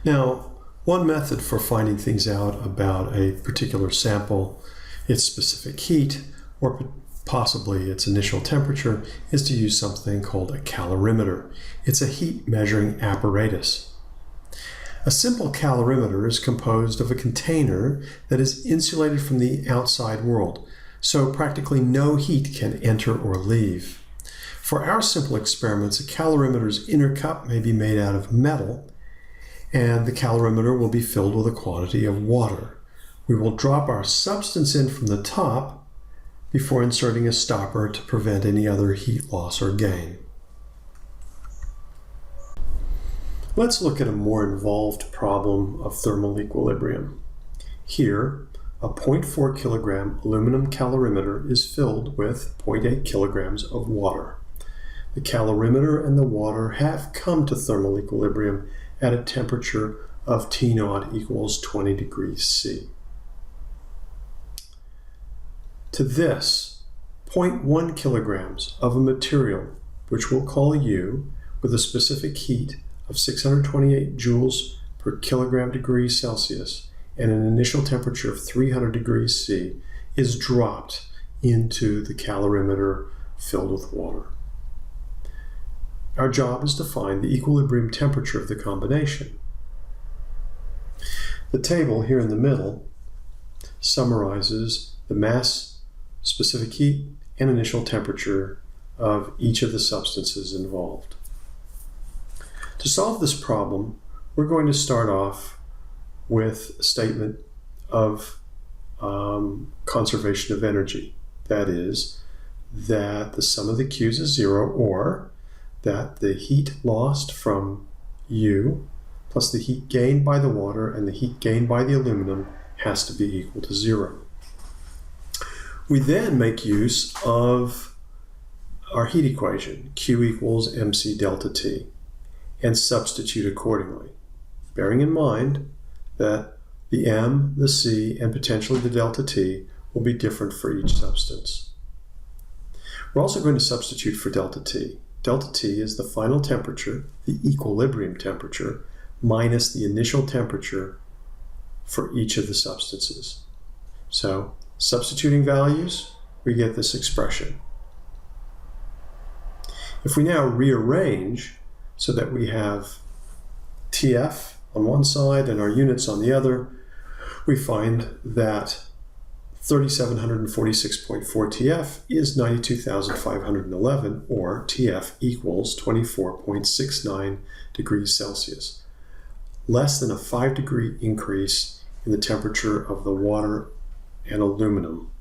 Now, one method for finding things out about a particular sample, its specific heat, or possibly its initial temperature, is to use something called a calorimeter. It's a heat measuring apparatus. A simple calorimeter is composed of a container that is insulated from the outside world, so practically no heat can enter or leave. For our simple experiments, a calorimeter's inner cup may be made out of metal, and the calorimeter will be filled with a quantity of water. We will drop our substance in from the top before inserting a stopper to prevent any other heat loss or gain. Let's look at a more involved problem of thermal equilibrium. Here, a 0.4 kilogram aluminum calorimeter is filled with 0.8 kilograms of water. The calorimeter and the water have come to thermal equilibrium at a temperature of T0 equals 20 degrees C. To this, 0.1 kilograms of a material, which we'll call U, with a specific heat of 628 joules per kilogram degree Celsius and an initial temperature of 300 degrees C, is dropped into the calorimeter filled with water. Our job is to find the equilibrium temperature of the combination. The table here in the middle summarizes the mass, specific heat, and initial temperature of each of the substances involved. To solve this problem, we're going to start off with a statement of conservation of energy. That is, that the sum of the Q's is 0, or that the heat lost from U plus the heat gained by the water and the heat gained by the aluminum has to be equal to 0. We then make use of our heat equation, Q equals mc delta T, and substitute accordingly, bearing in mind that the m, the c, and potentially the delta T will be different for each substance. We're also going to substitute for delta T. Delta T is the final temperature, the equilibrium temperature, minus the initial temperature for each of the substances. So, substituting values, we get this expression. If we now rearrange so that we have TF on one side and our units on the other, we find that 3,746.4 TF is 92,511, or TF equals 24.69 degrees Celsius, less than a 5-degree increase in the temperature of the water and aluminum